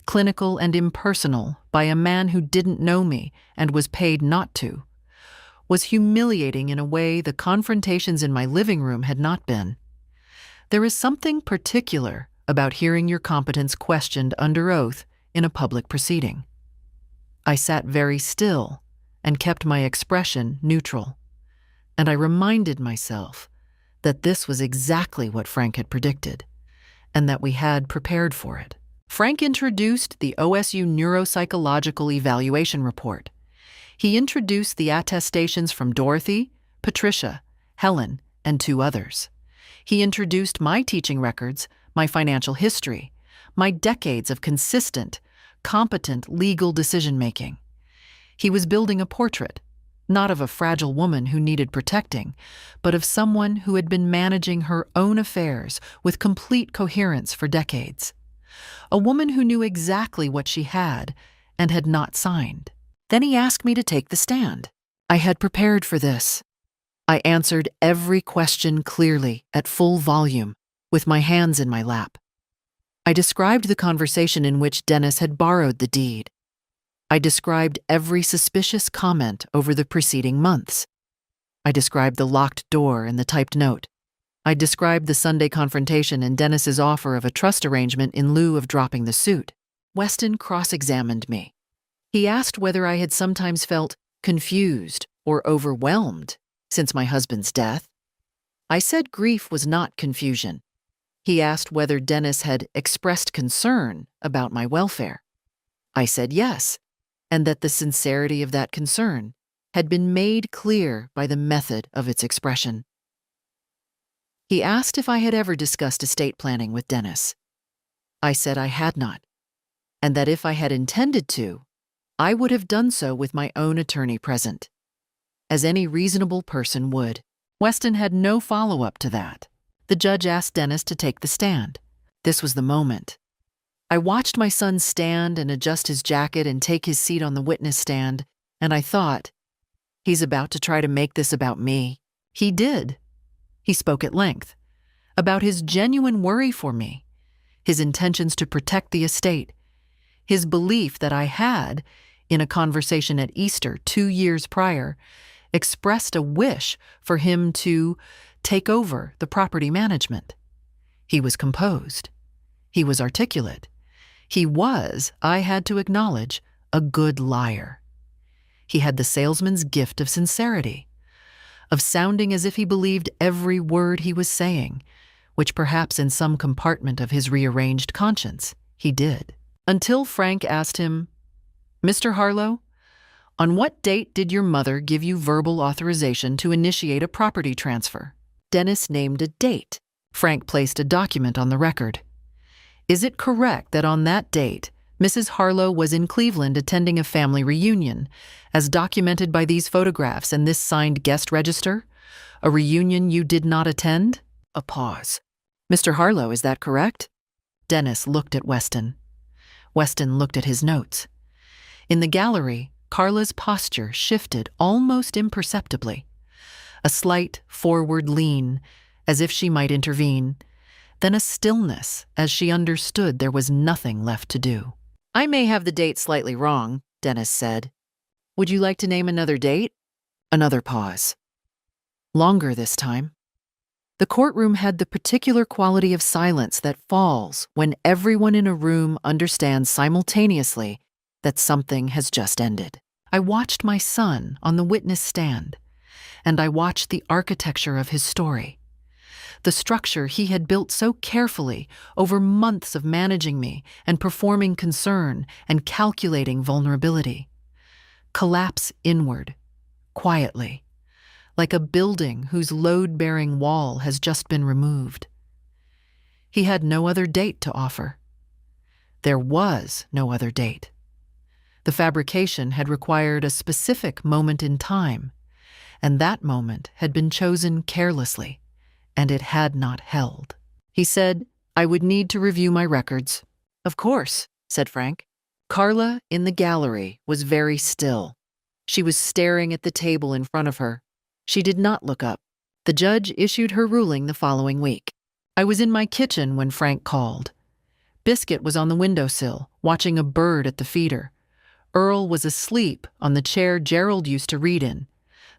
clinical and impersonal by a man who didn't know me and was paid not to, was humiliating in a way the confrontations in my living room had not been. There is something particular about hearing your competence questioned under oath in a public proceeding. I sat very still and kept my expression neutral, and I reminded myself that this was exactly what Frank had predicted, and that we had prepared for it. Frank introduced the OSU Neuropsychological Evaluation Report. He introduced the attestations from Dorothy, Patricia, Helen, and 2 others. He introduced my teaching records, my financial history, my decades of consistent, competent legal decision-making. He was building a portrait, not of a fragile woman who needed protecting, but of someone who had been managing her own affairs with complete coherence for decades. A woman who knew exactly what she had and had not signed. Then he asked me to take the stand. I had prepared for this. I answered every question clearly, at full volume, with my hands in my lap. I described the conversation in which Dennis had borrowed the deed. I described every suspicious comment over the preceding months. I described the locked door and the typed note. I described the Sunday confrontation and Dennis's offer of a trust arrangement in lieu of dropping the suit. Weston cross-examined me. He asked whether I had sometimes felt confused or overwhelmed since my husband's death. I said grief was not confusion. He asked whether Dennis had expressed concern about my welfare. I said yes, and that the sincerity of that concern had been made clear by the method of its expression. He asked if I had ever discussed estate planning with Dennis. I said I had not, and that if I had intended to, I would have done so with my own attorney present, as any reasonable person would. Weston had no follow-up to that. The judge asked Dennis to take the stand. This was the moment. I watched my son stand and adjust his jacket and take his seat on the witness stand, and I thought, he's about to try to make this about me. He did. He spoke at length about his genuine worry for me, his intentions to protect the estate, his belief that I had, in a conversation at Easter 2 years prior, expressed a wish for him to take over the property management. He was composed. He was articulate. He was, I had to acknowledge, a good liar. He had the salesman's gift of sincerity, of sounding as if he believed every word he was saying, which perhaps in some compartment of his rearranged conscience he did. Until Frank asked him, "Mr. Harlow, on what date did your mother give you verbal authorization to initiate a property transfer?" Dennis named a date. Frank placed a document on the record. "Is it correct that on that date, Mrs. Harlow was in Cleveland attending a family reunion, as documented by these photographs and this signed guest register? A reunion you did not attend?" A pause. "Mr. Harlow, is that correct?" Dennis looked at Weston. Weston looked at his notes. In the gallery, Carla's posture shifted almost imperceptibly. A slight forward lean, as if she might intervene, then a stillness as she understood there was nothing left to do. "I may have the date slightly wrong," Dennis said. "Would you like to name another date?" Another pause. Longer this time. The courtroom had the particular quality of silence that falls when everyone in a room understands simultaneously that something has just ended. I watched my son on the witness stand, and I watched the architecture of his story. The structure he had built so carefully over months of managing me and performing concern and calculating vulnerability. Collapse inward, quietly, like a building whose load-bearing wall has just been removed. He had no other date to offer. There was no other date. The fabrication had required a specific moment in time, and that moment had been chosen carelessly, and it had not held. He said, "I would need to review my records." "Of course," said Frank. Carla, in the gallery, was very still. She was staring at the table in front of her. She did not look up. The judge issued her ruling the following week. I was in my kitchen when Frank called. Biscuit was on the windowsill, watching a bird at the feeder. Earl was asleep on the chair Gerald used to read in.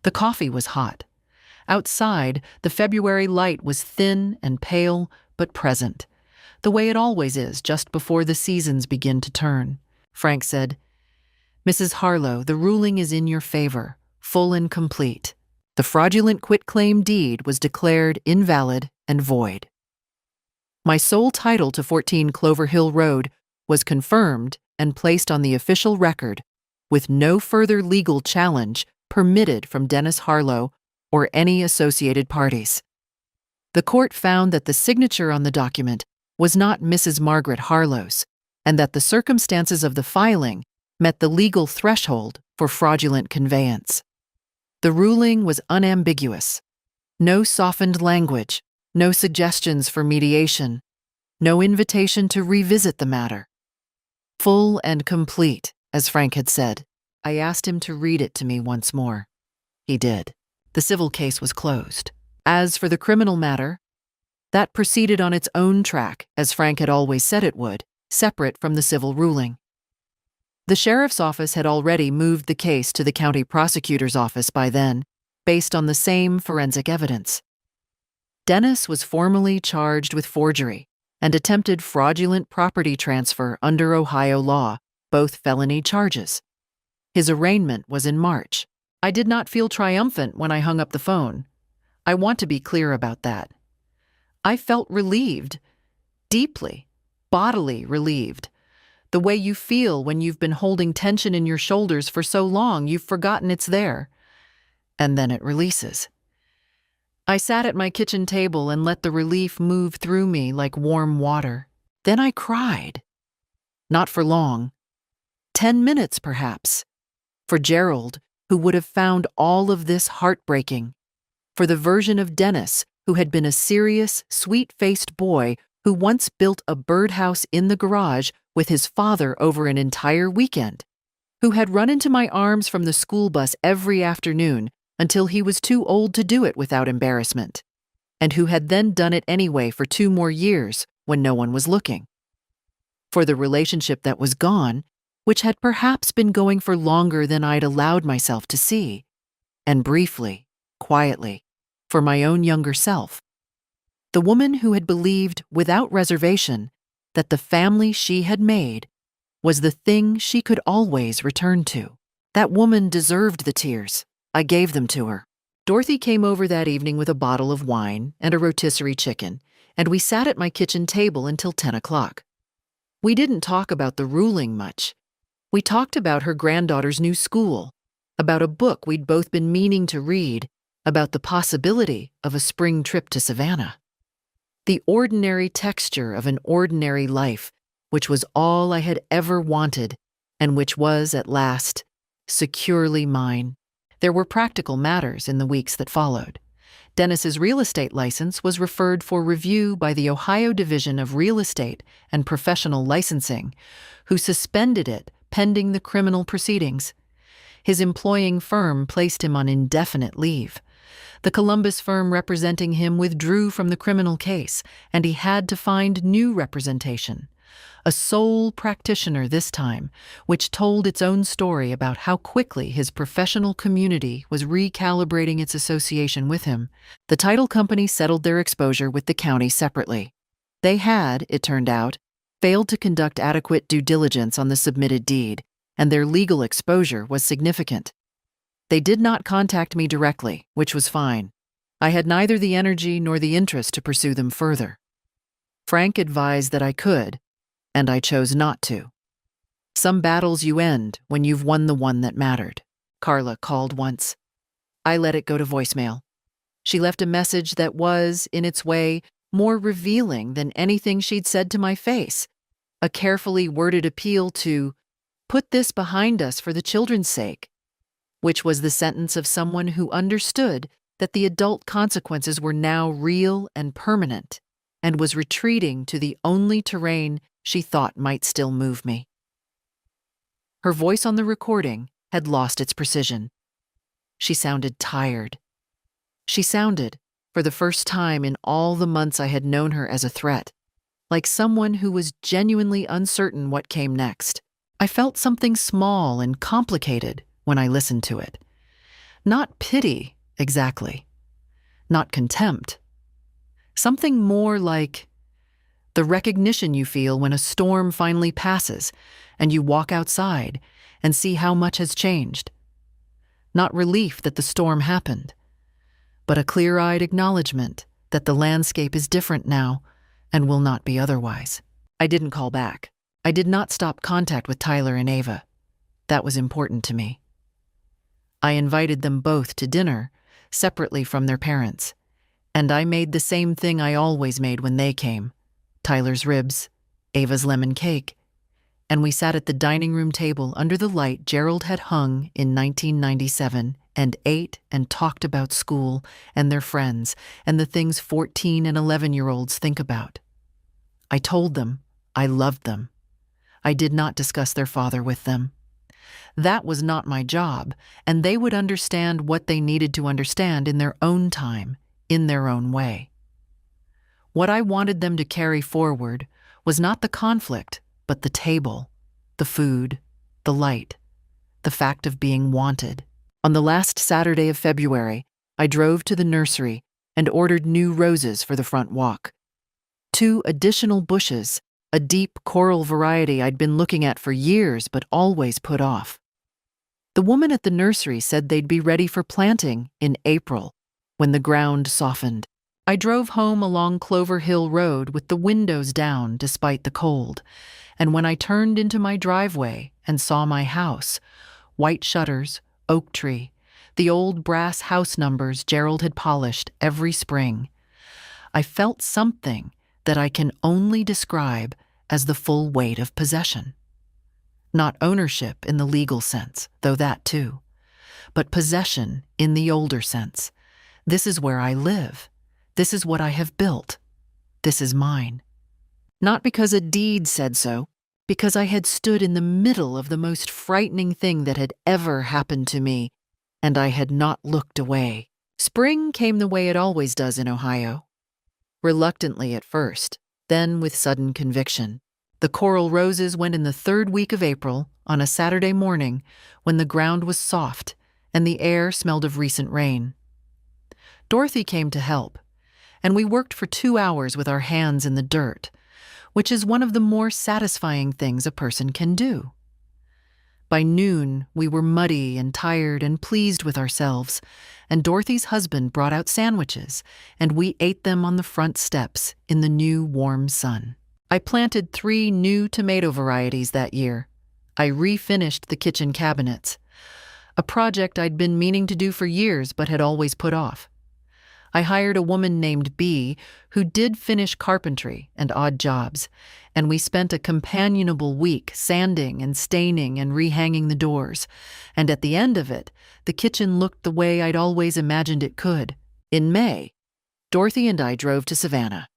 The coffee was hot. Outside, the February light was thin and pale, but present, the way it always is just before the seasons begin to turn. Frank said, "Mrs. Harlow, the ruling is in your favor, full and complete." The fraudulent quitclaim deed was declared invalid and void. My sole title to 14 Clover Hill Road was confirmed and placed on the official record, with no further legal challenge permitted from Dennis Harlow or any associated parties. The court found that the signature on the document was not Mrs. Margaret Harlow's, and that the circumstances of the filing met the legal threshold for fraudulent conveyance. The ruling was unambiguous. No softened language, no suggestions for mediation, no invitation to revisit the matter. Full and complete, as Frank had said. I asked him to read it to me once more. He did. The civil case was closed. As for the criminal matter, that proceeded on its own track, as Frank had always said it would, separate from the civil ruling. The sheriff's office had already moved the case to the county prosecutor's office by then, based on the same forensic evidence. Dennis was formally charged with forgery and attempted fraudulent property transfer under Ohio law, both felony charges. His arraignment was in March. I did not feel triumphant when I hung up the phone. I want to be clear about that. I felt relieved, deeply, bodily relieved. The way you feel when you've been holding tension in your shoulders for so long you've forgotten it's there, and then it releases. I sat at my kitchen table and let the relief move through me like warm water. Then I cried. Not for long. 10 minutes, perhaps. For Gerald, who would have found all of this heartbreaking. For the version of Dennis who had been a serious, sweet-faced boy who once built a birdhouse in the garage with his father over an entire weekend, who had run into my arms from the school bus every afternoon until he was too old to do it without embarrassment, and who had then done it anyway for 2 more years when no one was looking. For the relationship that was gone, which had perhaps been going for longer than I'd allowed myself to see, and briefly, quietly, for my own younger self. The woman who had believed without reservation that the family she had made was the thing she could always return to. That woman deserved the tears. I gave them to her. Dorothy came over that evening with a bottle of wine and a rotisserie chicken, and we sat at my kitchen table until 10 o'clock. We didn't talk about the ruling much. We talked about her granddaughter's new school, about a book we'd both been meaning to read, about the possibility of a spring trip to Savannah. The ordinary texture of an ordinary life, which was all I had ever wanted, and which was, at last, securely mine. There were practical matters in the weeks that followed. Dennis's real estate license was referred for review by the Ohio Division of Real Estate and Professional Licensing, who suspended it pending the criminal proceedings. His employing firm placed him on indefinite leave. The Columbus firm representing him withdrew from the criminal case, and he had to find new representation. A sole practitioner this time, which told its own story about how quickly his professional community was recalibrating its association with him. The title company settled their exposure with the county separately. They had, it turned out, failed to conduct adequate due diligence on the submitted deed, and their legal exposure was significant. They did not contact me directly, which was fine. I had neither the energy nor the interest to pursue them further. Frank advised that I could, and I chose not to. Some battles you end when you've won the one that mattered, Carla called once. I let it go to voicemail. She left a message that was, in its way, more revealing than anything she'd said to my face. A carefully worded appeal to put this behind us for the children's sake, which was the sentence of someone who understood that the adult consequences were now real and permanent, and was retreating to the only terrain she thought might still move me. Her voice on the recording had lost its precision. She sounded tired. She sounded, for the first time in all the months I had known her as a threat, like someone who was genuinely uncertain what came next. I felt something small and complicated when I listened to it. Not pity, exactly. Not contempt. Something more like the recognition you feel when a storm finally passes and you walk outside and see how much has changed. Not relief that the storm happened, but a clear-eyed acknowledgement that the landscape is different now and will not be otherwise. I didn't call back. I did not stop contact with Tyler and Ava. That was important to me. I invited them both to dinner, separately from their parents, and I made the same thing I always made when they came: Tyler's ribs, Ava's lemon cake, and we sat at the dining room table under the light Gerald had hung in 1997 and ate and talked about school and their friends and the things 14 and 11-year-olds think about. I told them I loved them. I did not discuss their father with them. That was not my job, and they would understand what they needed to understand in their own time, in their own way. What I wanted them to carry forward was not the conflict, but the table, the food, the light, the fact of being wanted. On the last Saturday of February, I drove to the nursery and ordered new roses for the front walk. 2 additional bushes, a deep coral variety I'd been looking at for years but always put off. The woman at the nursery said they'd be ready for planting in April, when the ground softened. I drove home along Clover Hill Road with the windows down despite the cold, and when I turned into my driveway and saw my house, white shutters, oak tree, the old brass house numbers Gerald had polished every spring, I felt something that I can only describe as the full weight of possession. Not ownership in the legal sense, though that too, but possession in the older sense. This is where I live. This is what I have built. This is mine. Not because a deed said so, because I had stood in the middle of the most frightening thing that had ever happened to me, and I had not looked away. Spring came the way it always does in Ohio. Reluctantly at first, then with sudden conviction. The coral roses went in the 3rd week of April, on a Saturday morning, when the ground was soft and the air smelled of recent rain. Dorothy came to help, and we worked for 2 hours with our hands in the dirt, which is one of the more satisfying things a person can do. By noon, we were muddy and tired and pleased with ourselves, and Dorothy's husband brought out sandwiches, and we ate them on the front steps in the new warm sun. I planted 3 new tomato varieties that year. I refinished the kitchen cabinets, a project I'd been meaning to do for years but had always put off. I hired a woman named Bee who did finish carpentry and odd jobs, and we spent a companionable week sanding and staining and rehanging the doors, and at the end of it, the kitchen looked the way I'd always imagined it could. In May, Dorothy and I drove to Savannah.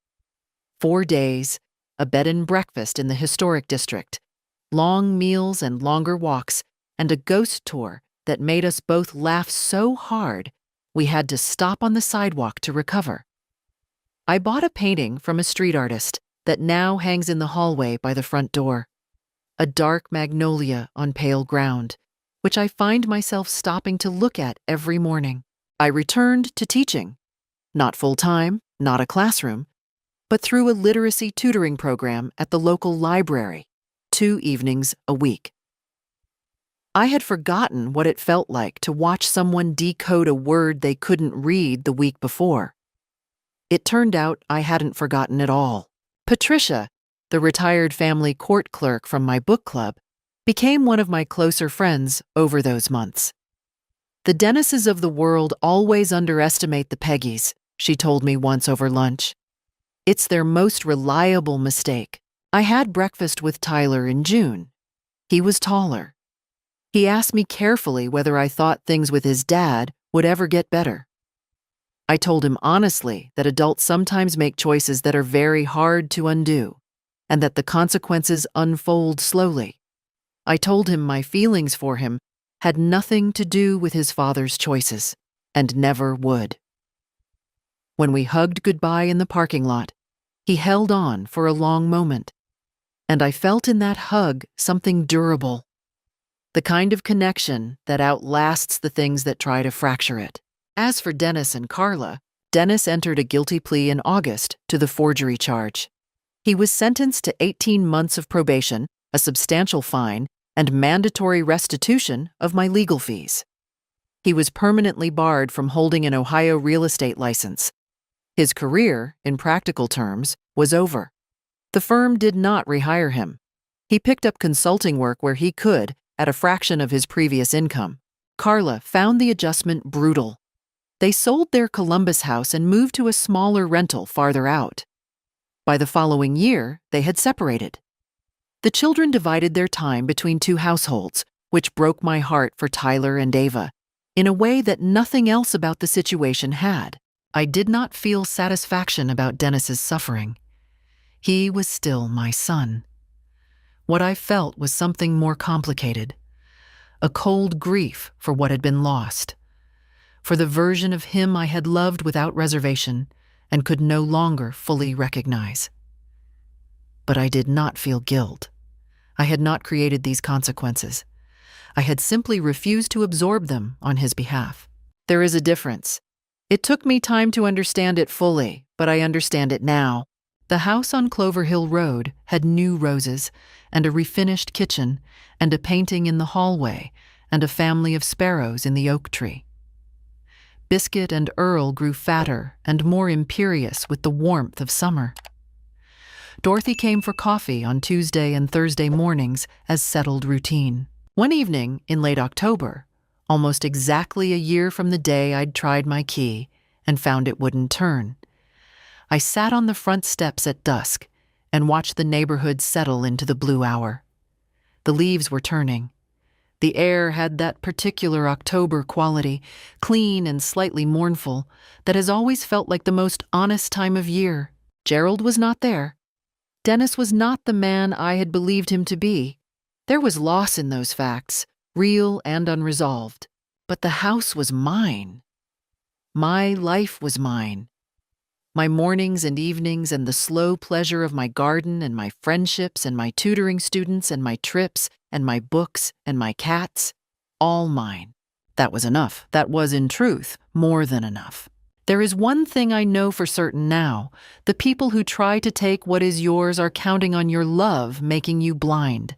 4 days, a bed and breakfast in the historic district, long meals and longer walks, and a ghost tour that made us both laugh so hard we had to stop on the sidewalk to recover. I bought a painting from a street artist that now hangs in the hallway by the front door, a dark magnolia on pale ground, which I find myself stopping to look at every morning. I returned to teaching, not full-time, not a classroom, but through a literacy tutoring program at the local library, 2 evenings a week. I had forgotten what it felt like to watch someone decode a word they couldn't read the week before. It turned out I hadn't forgotten at all. Patricia, the retired family court clerk from my book club, became one of my closer friends over those months. The Dennises of the world always underestimate the Peggys, she told me once over lunch. It's their most reliable mistake. I had breakfast with Tyler in June. He was taller. He asked me carefully whether I thought things with his dad would ever get better. I told him honestly that adults sometimes make choices that are very hard to undo, and that the consequences unfold slowly. I told him my feelings for him had nothing to do with his father's choices, and never would. When we hugged goodbye in the parking lot, he held on for a long moment, and I felt in that hug something durable. The kind of connection that outlasts the things that try to fracture it. As for Dennis and Carla, Dennis entered a guilty plea in August to the forgery charge. He was sentenced to 18 months of probation, a substantial fine, and mandatory restitution of my legal fees. He was permanently barred from holding an Ohio real estate license. His career, in practical terms, was over. The firm did not rehire him. He picked up consulting work where he could, at a fraction of his previous income. Carla found the adjustment brutal. They sold their Columbus house and moved to a smaller rental farther out. By the following year, they had separated. The children divided their time between two households, which broke my heart for Tyler and Ava, in a way that nothing else about the situation had. I did not feel satisfaction about Dennis's suffering. He was still my son. What I felt was something more complicated, a cold grief for what had been lost, for the version of him I had loved without reservation and could no longer fully recognize. But I did not feel guilt. I had not created these consequences. I had simply refused to absorb them on his behalf. There is a difference. It took me time to understand it fully, but I understand it now. The house on Clover Hill Road had new roses and a refinished kitchen and a painting in the hallway and a family of sparrows in the oak tree. Biscuit and Earl grew fatter and more imperious with the warmth of summer. Dorothy came for coffee on Tuesday and Thursday mornings as settled routine. One evening in late October, almost exactly a year from the day I'd tried my key and found it wouldn't turn, I sat on the front steps at dusk and watched the neighborhood settle into the blue hour. The leaves were turning. The air had that particular October quality, clean and slightly mournful, that has always felt like the most honest time of year. Gerald was not there. Dennis was not the man I had believed him to be. There was loss in those facts, real and unresolved. But the house was mine. My life was mine. My mornings and evenings and the slow pleasure of my garden and my friendships and my tutoring students and my trips and my books and my cats, all mine. That was enough. That was, in truth, more than enough. There is one thing I know for certain now. The people who try to take what is yours are counting on your love making you blind.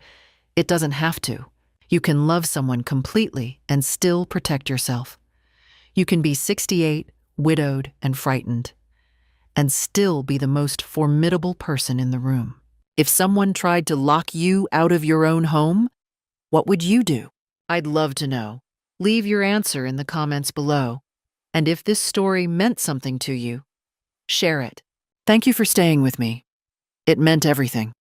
It doesn't have to. You can love someone completely and still protect yourself. You can be 68, widowed, and frightened, and still be the most formidable person in the room. If someone tried to lock you out of your own home, what would you do? I'd love to know. Leave your answer in the comments below. And if this story meant something to you, share it. Thank you for staying with me. It meant everything.